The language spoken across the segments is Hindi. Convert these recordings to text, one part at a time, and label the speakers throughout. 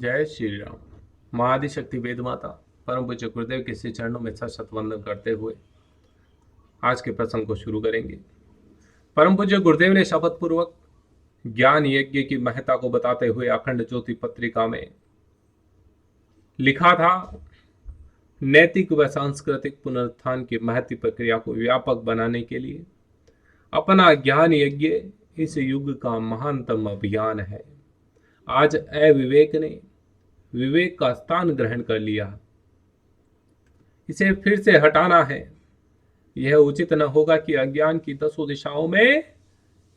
Speaker 1: जय श्री राम। महाआदिशक्ति वेद माता परम पूज्य गुरुदेव के श्री चरणों में सत वंदन करते हुए आज के प्रसंग को शुरू करेंगे। परम पूज्य गुरुदेव ने शपथ पूर्वक ज्ञान यज्ञ की महत्ता को बताते हुए अखंड ज्योति पत्रिका में लिखा था, नैतिक व सांस्कृतिक पुनरुत्थान की महती प्रक्रिया को व्यापक बनाने के लिए अपना ज्ञान यज्ञ इस युग का महानतम अभियान है। आज अविवेक ने विवेक का स्थान ग्रहण कर लिया, इसे फिर से हटाना है। यह उचित न होगा कि अज्ञान की 10 दिशाओं में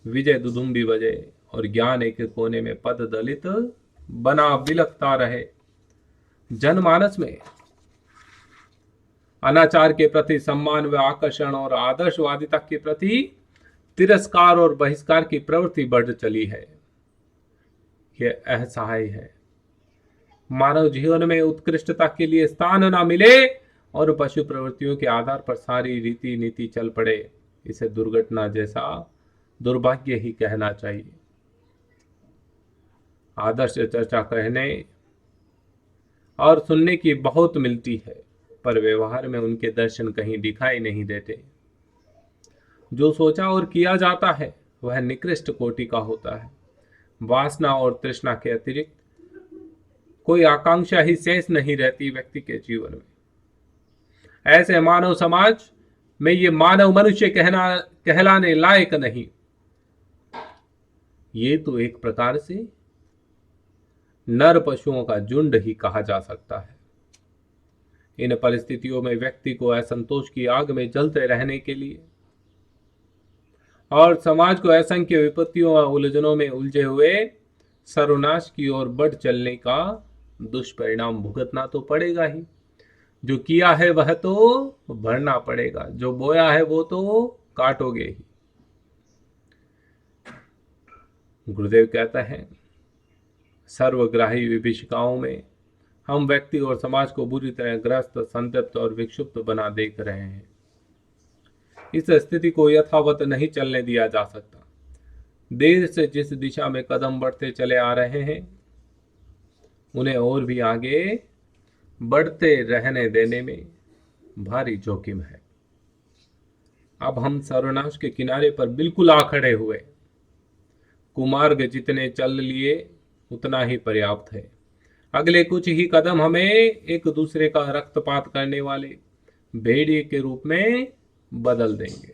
Speaker 1: विजय दुदुम्बी बजे और ज्ञान एक कोने में पद दलित बना बिलखता रहे। जनमानस में अनाचार के प्रति सम्मान व आकर्षण और आदर्शवादिता के प्रति तिरस्कार और बहिष्कार की प्रवृत्ति बढ़ चली है। यह असहाय है। मानव जीवन में उत्कृष्टता के लिए स्थान न मिले और पशु प्रवृत्तियों के आधार पर सारी रीति नीति चल पड़े, इसे दुर्घटना जैसा दुर्भाग्य ही कहना चाहिए। आदर्श चर्चा कहने और सुनने की बहुत मिलती है, पर व्यवहार में उनके दर्शन कहीं दिखाई नहीं देते। जो सोचा और किया जाता है वह निकृष्ट कोटि का होता है। वासना और तृष्णा के अतिरिक्त कोई आकांक्षा ही शेष नहीं रहती व्यक्ति के जीवन में। ऐसे मानव समाज में ये मानव मनुष्य कहलाने लायक नहीं। ये तो एक प्रकार से नर पशुओं का झुंड ही कहा जा सकता है। इन परिस्थितियों में व्यक्ति को असंतोष की आग में जलते रहने के लिए और समाज को असंख्य विपत्तियों और उलझनों में उलझे हुए सर्वनाश की ओर बढ़ चलने का दुष्परिणाम भुगतना तो पड़ेगा ही। जो किया है वह तो भरना पड़ेगा, जो बोया है वो तो काटोगे ही। गुरुदेव कहता है, सर्वग्राही विभीषिकाओं में हम व्यक्ति और समाज को बुरी तरह ग्रस्त, संतप्त और विक्षुब्ध बना देख रहे हैं। इस स्थिति को यथावत नहीं चलने दिया जा सकता। देर से जिस दिशा में कदम बढ़ते चले आ रहे हैं उन्हें और भी आगे बढ़ते रहने देने में भारी जोखिम है। अब हम सर्वनाश के किनारे पर बिल्कुल आ खड़े हुए। कुमार्ग जितने चल लिए उतना ही पर्याप्त है। अगले कुछ ही कदम हमें एक दूसरे का रक्तपात करने वाले भेड़िए के रूप में बदल देंगे।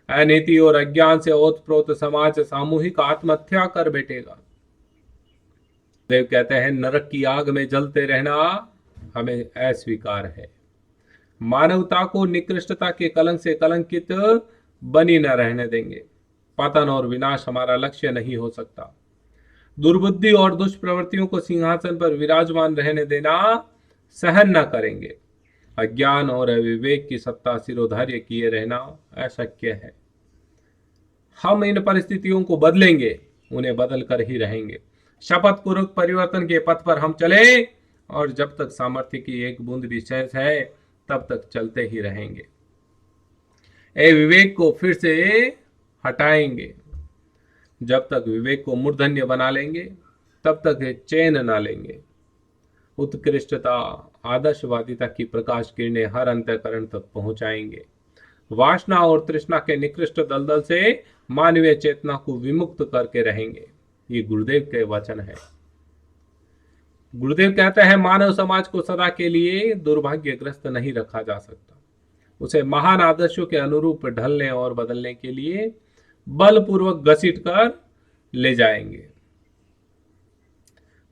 Speaker 1: अनीति और अज्ञान से ओतप्रोत समाज सामूहिक आत्महत्या कर बैठेगा। देव कहते हैं, नरक की आग में जलते रहना हमें अस्वीकार है। मानवता को निकृष्टता के कलंक से कलंकित बनी न रहने देंगे। पतन और विनाश हमारा लक्ष्य नहीं हो सकता। दुर्बुद्धि और दुष्प्रवृत्तियों को सिंहासन पर विराजमान रहने देना सहन न करेंगे। अज्ञान और अविवेक की सत्ता सिरोधार्य किए रहना अशक्य है। हम इन परिस्थितियों को बदलेंगे, उन्हें बदल कर ही रहेंगे। शपथ पूर्वक परिवर्तन के पथ पर हम चले और जब तक सामर्थ्य की एक बूंद भी शेष है तब तक चलते ही रहेंगे। विवेक को फिर से हटाएंगे। जब तक विवेक को मूर्धन्य बना लेंगे तब तक चैन ना लेंगे। उत्कृष्टता, आदर्शवादिता की प्रकाश किरणें हर अंतःकरण तक पहुंचाएंगे। वासना और तृष्णा के निकृष्ट दलदल से मानवीय चेतना को विमुक्त करके रहेंगे। ये गुरुदेव के वचन है। गुरुदेव कहते हैं, मानव समाज को सदा के लिए दुर्भाग्यग्रस्त नहीं रखा जा सकता। उसे महान आदर्शों के अनुरूप ढलने और बदलने के लिए बलपूर्वक घसीट कर ले जाएंगे।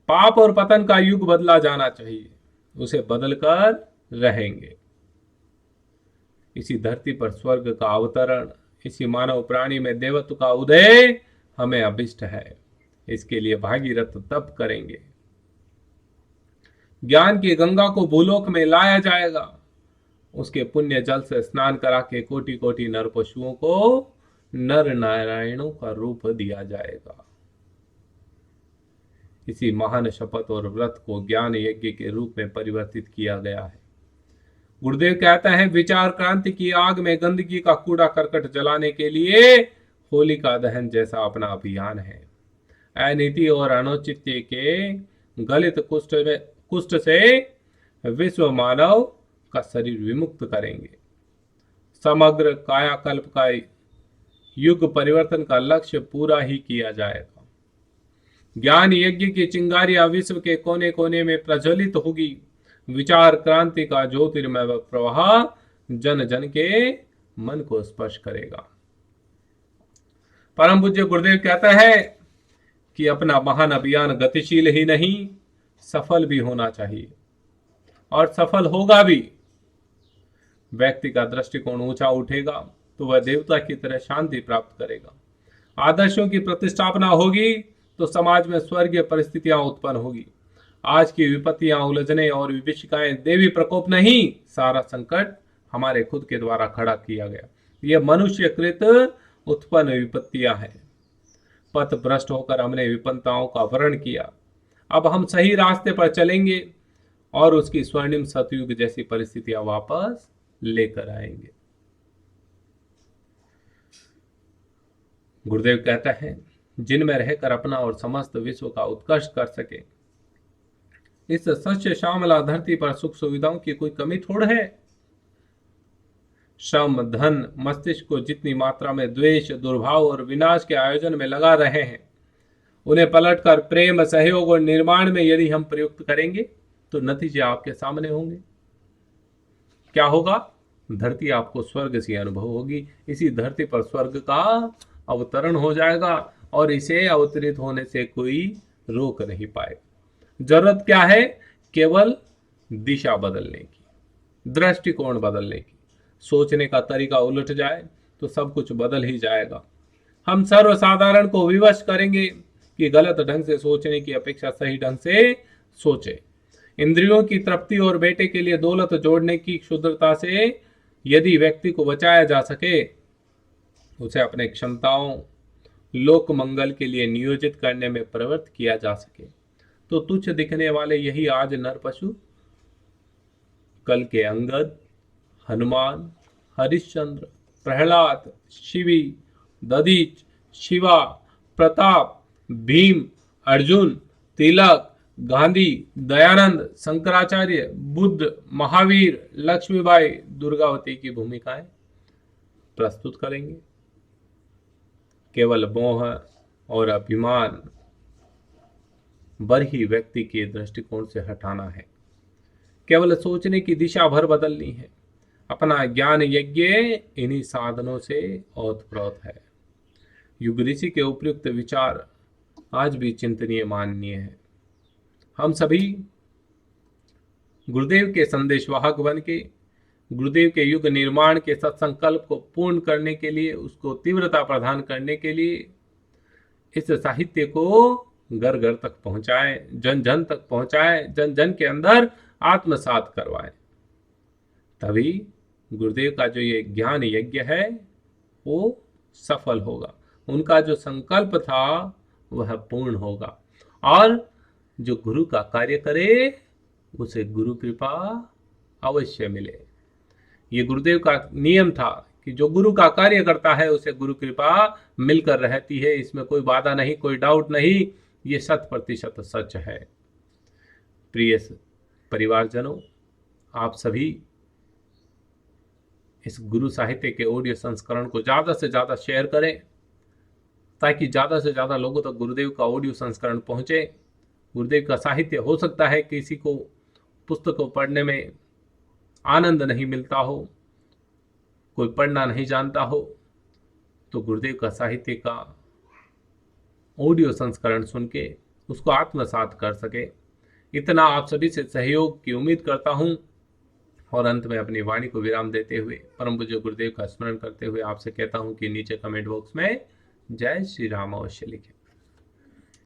Speaker 1: पाप और पतन का युग बदला जाना चाहिए, उसे बदलकर रहेंगे। इसी धरती पर स्वर्ग का अवतरण, इसी मानव प्राणी में देवत्व का उदय हमें अभिष्ट है। इसके लिए भागीरथ तप करेंगे। ज्ञान की गंगा को भूलोक में लाया जाएगा। उसके पुण्य जल से स्नान करा के कोटि कोटि नर पशुओं को नर नारायणों का रूप दिया जाएगा। इसी महान शपथ और व्रत को ज्ञान यज्ञ के रूप में परिवर्तित किया गया है। गुरुदेव कहता है, विचार क्रांति की आग में गंदगी का कूड़ा करकट जलाने के लिए होलिका दहन जैसा अपना अभियान है। अनीति और अनौचित्य के गलित कुष्ठ से विश्व मानव का शरीर विमुक्त करेंगे। समग्र कायाकल्प का युग परिवर्तन का लक्ष्य पूरा ही किया जाएगा। ज्ञान यज्ञ की चिंगारियां विश्व के कोने कोने में प्रज्वलित होगी। विचार क्रांति का ज्योतिर्मय प्रवाह जन जन के मन को स्पर्श करेगा। परम पूज्य गुरुदेव कहता है कि अपना महान अभियान गतिशील ही नहीं सफल भी होना चाहिए, और सफल होगा भी। व्यक्ति का दृष्टिकोण ऊंचा उठेगा तो वह देवता की तरह शांति प्राप्त करेगा। आदर्शों की प्रतिष्ठापना होगी तो समाज में स्वर्गीय परिस्थितियां उत्पन्न होगी। आज की विपत्तियां, उलझने और विभीषिकाएं देवी प्रकोप नहीं, सारा संकट हमारे खुद के द्वारा खड़ा किया गया। यह मनुष्यकृत उत्पन्न विपत्तियां हैं। पथ भ्रष्ट होकर हमने विपन्नताओं का वर्ण किया। अब हम सही रास्ते पर चलेंगे और उसकी स्वर्णिम सतयुग जैसी परिस्थितियां वापस लेकर आएंगे। गुरुदेव कहता है, जिनमें रहकर अपना और समस्त विश्व का उत्कर्ष कर सके। इस सच्चे श्यामला धरती पर सुख सुविधाओं की कोई कमी थोड़ है। श्रम, धन, मस्तिष्क को जितनी मात्रा में द्वेष, दुर्भाव और विनाश के आयोजन में लगा रहे हैं, उन्हें पलटकर प्रेम, सहयोग और निर्माण में यदि हम प्रयुक्त करेंगे तो नतीजे आपके सामने होंगे। क्या होगा? धरती आपको स्वर्ग सी अनुभव होगी। इसी धरती पर स्वर्ग का अवतरण हो जाएगा और इसे अवतरित होने से कोई रोक नहीं पाएगा। जरूरत क्या है? केवल दिशा बदलने की, दृष्टिकोण बदलने की। सोचने का तरीका उलट जाए तो सब कुछ बदल ही जाएगा। हम सर्वसाधारण को विवश करेंगे कि गलत ढंग से सोचने की अपेक्षा सही ढंग से सोचे। इंद्रियों की तृप्ति और बेटे के लिए दौलत जोड़ने की क्षुद्रता से यदि व्यक्ति को बचाया जा सके, उसे अपने क्षमताओं लोक मंगल के लिए नियोजित करने में प्रवृत्त किया जा सके, तो तुच्छ दिखने वाले यही आज नर पशु कल के अंगद, हनुमान, हरिश्चंद्र, प्रहलाद, शिवी, दधीच, शिवा, प्रताप, भीम, अर्जुन, तिलक, गांधी, दयानंद, शंकराचार्य, बुद्ध, महावीर, लक्ष्मीबाई, दुर्गावती की भूमिकाएं प्रस्तुत करेंगे। केवल मोह और अभिमान भर ही व्यक्ति के दृष्टिकोण से हटाना है। केवल सोचने की दिशा भर बदलनी है। अपना ज्ञान यज्ञ इन्हीं साधनों से ओतप्रोत है। युग ऋषि के उपयुक्त विचार आज भी चिंतनीय माननीय है। हम सभी गुरुदेव के संदेशवाहक बन के गुरुदेव के युग निर्माण के सत्संकल्प को पूर्ण करने के लिए, उसको तीव्रता प्रदान करने के लिए इस साहित्य को घर घर तक पहुंचाएं, जन जन तक पहुंचाएं, जन जन के अंदर आत्मसात करवाएं। तभी गुरुदेव का जो ये ज्ञान यज्ञ है वो सफल होगा। उनका जो संकल्प था वह पूर्ण होगा और जो गुरु का कार्य करे उसे गुरु कृपा अवश्य मिले। ये गुरुदेव का नियम था कि जो गुरु का कार्य करता है उसे गुरु कृपा मिलकर रहती है। इसमें कोई बाधा नहीं, कोई डाउट नहीं। ये 100% सच है। प्रिय परिवारजनों, आप सभी इस गुरु साहित्य के ऑडियो संस्करण को ज़्यादा से ज़्यादा शेयर करें ताकि ज़्यादा से ज़्यादा लोगों तक गुरुदेव का ऑडियो संस्करण पहुँचे। गुरुदेव का साहित्य हो सकता है किसी को पुस्तक को पढ़ने में आनंद नहीं मिलता हो, कोई पढ़ना नहीं जानता हो, तो गुरुदेव का साहित्य का ऑडियो संस्करण सुन के उसको आत्मसात कर सके, इतना आप सभी से सहयोग की उम्मीद करता हूं। और अंत में अपनी वाणी को विराम देते हुए परम पूज्य गुरुदेव का स्मरण करते हुए आपसे कहता हूं कि नीचे कमेंट बॉक्स में जय श्री राम अवश्य लिखें।